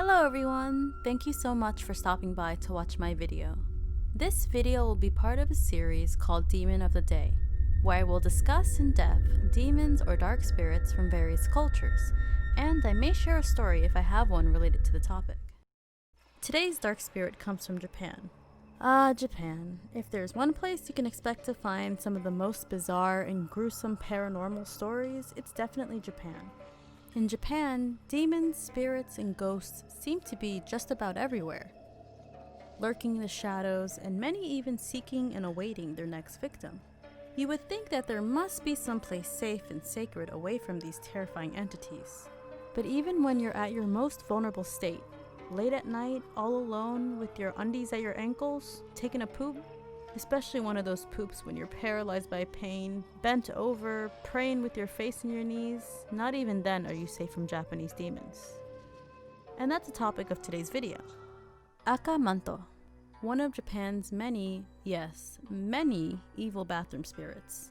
Hello everyone! Thank you so much for stopping by to watch my video. This video will be part of a series called Demon of the Day, where I will discuss in depth demons or dark spirits from various cultures, and I may share a story if I have one related to the topic. Today's dark spirit comes from Japan. Japan. If there's one place you can expect to find some of the most bizarre and gruesome paranormal stories, it's definitely Japan. In Japan, demons, spirits, and ghosts seem to be just about everywhere, lurking in the shadows, and many even seeking and awaiting their next victim. You would think that there must be some place safe and sacred away from these terrifying entities. But even when you're at your most vulnerable state, late at night, all alone, with your undies at your ankles, taking a poop, especially one of those poops when you're paralyzed by pain, bent over, praying with your face in your knees, not even then are you safe from Japanese demons. And that's the topic of today's video. Aka Manto, one of Japan's many, yes, many evil bathroom spirits.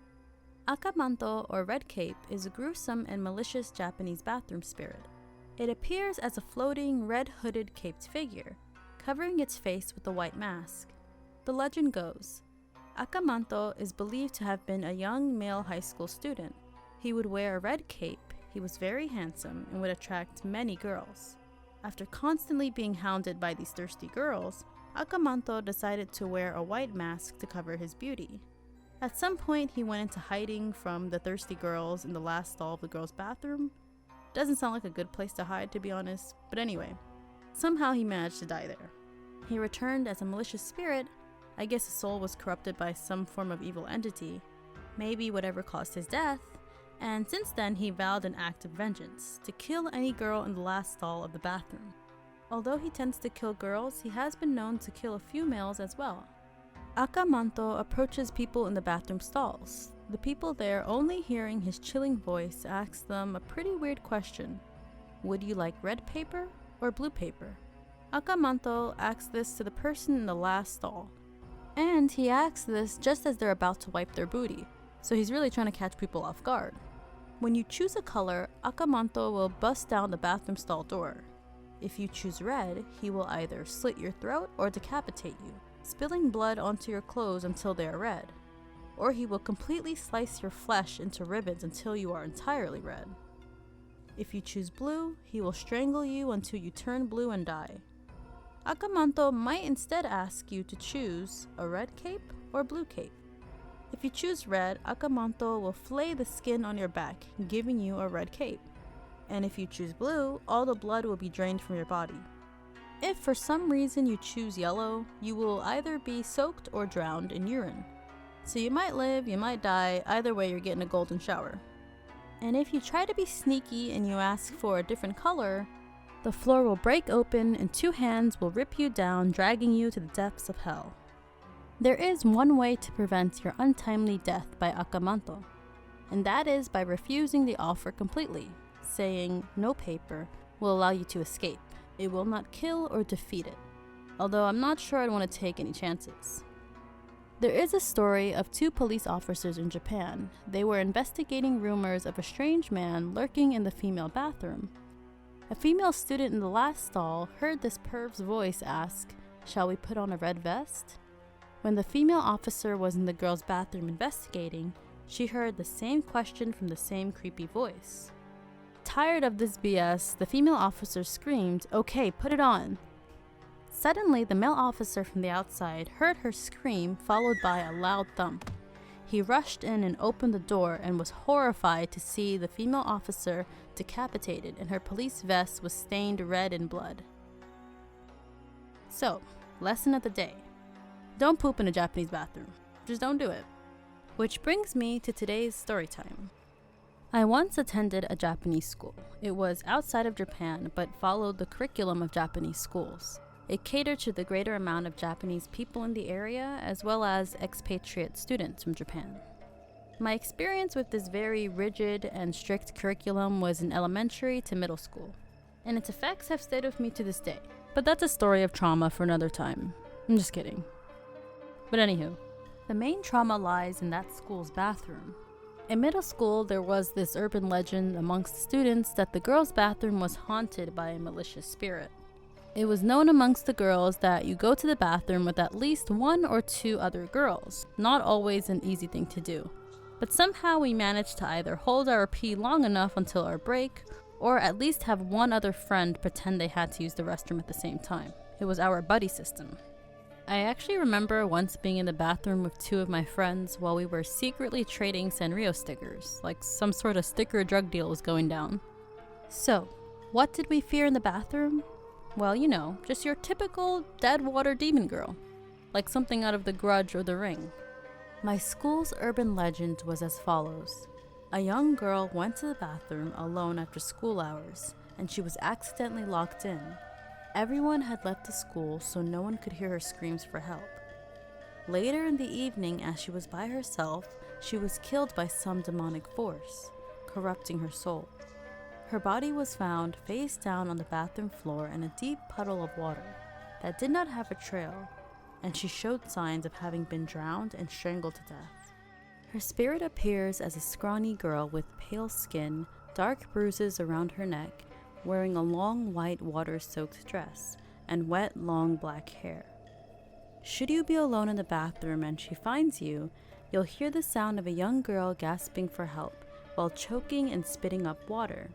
Aka Manto, or Red Cape, is a gruesome and malicious Japanese bathroom spirit. It appears as a floating, red-hooded caped figure, covering its face with a white mask. The legend goes, Aka Manto is believed to have been a young male high school student. He would wear a red cape, he was very handsome, and would attract many girls. After constantly being hounded by these thirsty girls, Aka Manto decided to wear a white mask to cover his beauty. At some point, he went into hiding from the thirsty girls in the last stall of the girls' bathroom. Doesn't sound like a good place to hide, to be honest, but anyway, somehow he managed to die there. He returned as a malicious spirit. I guess his soul was corrupted by some form of evil entity, maybe whatever caused his death, and since then he vowed an act of vengeance, to kill any girl in the last stall of the bathroom. Although he tends to kill girls, he has been known to kill a few males as well. Aka Manto approaches people in the bathroom stalls. The people there, only hearing his chilling voice, asks them a pretty weird question. Would you like red paper or blue paper? Aka Manto asks this to the person in the last stall. And he asks this just as they're about to wipe their booty, so he's really trying to catch people off guard. When you choose a color, Aka Manto will bust down the bathroom stall door. If you choose red, he will either slit your throat or decapitate you, spilling blood onto your clothes until they are red. Or he will completely slice your flesh into ribbons until you are entirely red. If you choose blue, he will strangle you until you turn blue and die. Aka Manto might instead ask you to choose a red cape or blue cape. If you choose red, Aka Manto will flay the skin on your back, giving you a red cape. And if you choose blue, all the blood will be drained from your body. If for some reason you choose yellow, you will either be soaked or drowned in urine. So you might live, you might die, either way you're getting a golden shower. And if you try to be sneaky and you ask for a different color, the floor will break open and two hands will rip you down, dragging you to the depths of hell. There is one way to prevent your untimely death by Aka Manto, and that is by refusing the offer completely, saying no paper will allow you to escape. It will not kill or defeat it, although I'm not sure I'd want to take any chances. There is a story of two police officers in Japan. They were investigating rumors of a strange man lurking in the female bathroom. A female student in the last stall heard this perv's voice ask, "Shall we put on a red vest?" When the female officer was in the girl's bathroom investigating, she heard the same question from the same creepy voice. Tired of this BS, the female officer screamed, "Okay, put it on." Suddenly, the male officer from the outside heard her scream, followed by a loud thump. He rushed in and opened the door and was horrified to see the female officer decapitated and her police vest was stained red in blood. So, lesson of the day. Don't poop in a Japanese bathroom. Just don't do it. Which brings me to today's story time. I once attended a Japanese school. It was outside of Japan but followed the curriculum of Japanese schools. It catered to the greater amount of Japanese people in the area, as well as expatriate students from Japan. My experience with this very rigid and strict curriculum was in elementary to middle school, and its effects have stayed with me to this day. But that's a story of trauma for another time. I'm just kidding. But anywho, the main trauma lies in that school's bathroom. In middle school, there was this urban legend amongst the students that the girls' bathroom was haunted by a malicious spirit. It was known amongst the girls that you go to the bathroom with at least 1 or 2 other girls, not always an easy thing to do. But somehow we managed to either hold our pee long enough until our break, or at least have one other friend pretend they had to use the restroom at the same time. It was our buddy system. I actually remember once being in the bathroom with 2 of my friends while we were secretly trading Sanrio stickers, like some sort of sticker drug deal was going down. So, what did we fear in the bathroom? Well, you know, just your typical dead water demon girl, like something out of The Grudge or The Ring. My school's urban legend was as follows. A young girl went to the bathroom alone after school hours, and she was accidentally locked in. Everyone had left the school, so no one could hear her screams for help. Later in the evening, as she was by herself, she was killed by some demonic force, corrupting her soul. Her body was found face down on the bathroom floor in a deep puddle of water that did not have a trail, and she showed signs of having been drowned and strangled to death. Her spirit appears as a scrawny girl with pale skin, dark bruises around her neck, wearing a long white water-soaked dress, and wet long black hair. Should you be alone in the bathroom and she finds you, you'll hear the sound of a young girl gasping for help while choking and spitting up water.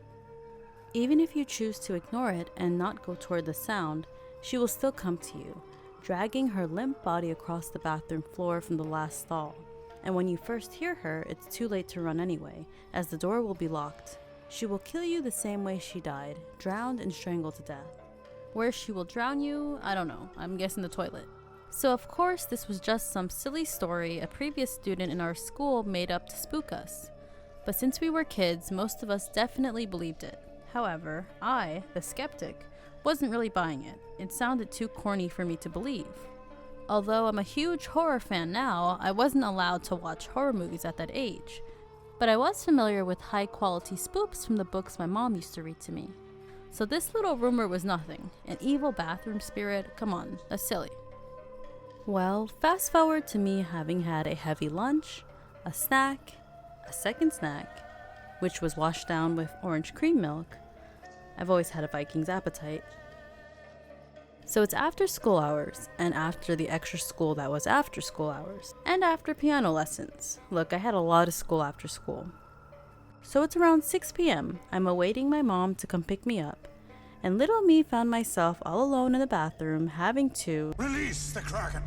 Even if you choose to ignore it and not go toward the sound, she will still come to you, dragging her limp body across the bathroom floor from the last stall. And when you first hear her, it's too late to run anyway, as the door will be locked. She will kill you the same way she died, drowned and strangled to death. Where she will drown you, I don't know, I'm guessing the toilet. So of course this was just some silly story a previous student in our school made up to spook us. But since we were kids, most of us definitely believed it. However, I, the skeptic, wasn't really buying it. It sounded too corny for me to believe. Although I'm a huge horror fan now, I wasn't allowed to watch horror movies at that age. But I was familiar with high-quality spoofs from the books my mom used to read to me. So this little rumor was nothing. An evil bathroom spirit? Come on, that's silly. Well, fast forward to me having had a heavy lunch, a snack, a second snack, which was washed down with orange cream milk. I've always had a Viking's appetite. So it's after school hours, and after the extra school that was after school hours, and after piano lessons. Look, I had a lot of school after school. So it's around 6 p.m. I'm awaiting my mom to come pick me up, and little me found myself all alone in the bathroom having to release the Kraken.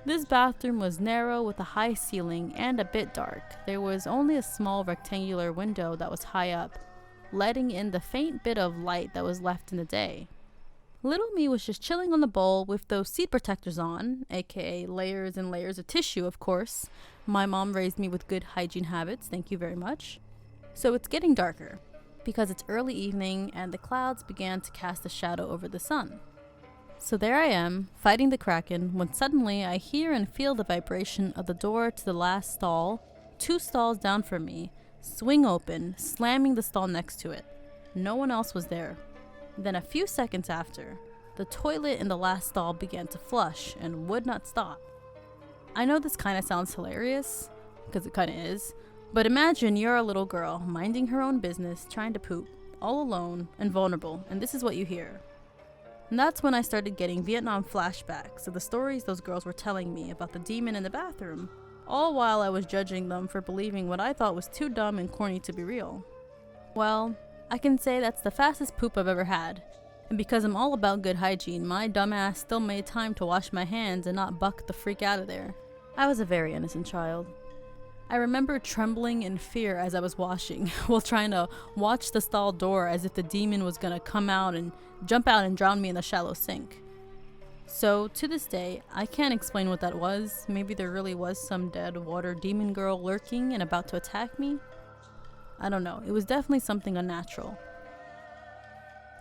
This bathroom was narrow with a high ceiling and a bit dark. There was only a small rectangular window that was high up, letting in the faint bit of light that was left in the day. Little me was just chilling on the bowl with those seat protectors on, aka layers and layers of tissue, of course. My mom raised me with good hygiene habits, thank you very much. So it's getting darker, because it's early evening and the clouds began to cast a shadow over the sun. So there I am, fighting the Kraken, when suddenly I hear and feel the vibration of the door to the last stall, 2 stalls down from me, swing open, slamming the stall next to it. No one else was there. Then a few seconds after, the toilet in the last stall began to flush and would not stop. I know this kind of sounds hilarious, because it kind of is, but imagine you're a little girl minding her own business, trying to poop, all alone and vulnerable, and this is what you hear. And that's when I started getting Vietnam flashbacks of the stories those girls were telling me about the demon in the bathroom, all while I was judging them for believing what I thought was too dumb and corny to be real. Well, I can say that's the fastest poop I've ever had, and because I'm all about good hygiene, my dumbass still made time to wash my hands and not buck the freak out of there. I was a very innocent child. I remember trembling in fear as I was washing, while trying to watch the stall door as if the demon was gonna come out and jump out and drown me in the shallow sink. So, to this day, I can't explain what that was. Maybe there really was some dead water demon girl lurking and about to attack me. I don't know, it was definitely something unnatural.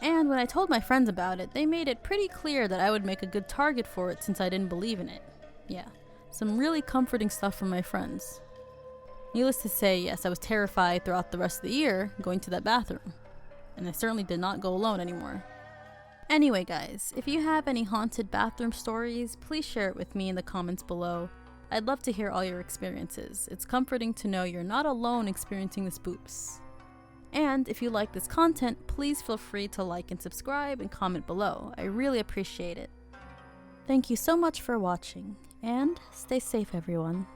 And when I told my friends about it, they made it pretty clear that I would make a good target for it since I didn't believe in it. Yeah, some really comforting stuff from my friends. Needless to say, yes, I was terrified throughout the rest of the year going to that bathroom. And I certainly did not go alone anymore. Anyway guys, if you have any haunted bathroom stories, please share it with me in the comments below. I'd love to hear all your experiences. It's comforting to know you're not alone experiencing the spooks. And if you like this content, please feel free to like and subscribe and comment below. I really appreciate it. Thank you so much for watching, and stay safe everyone.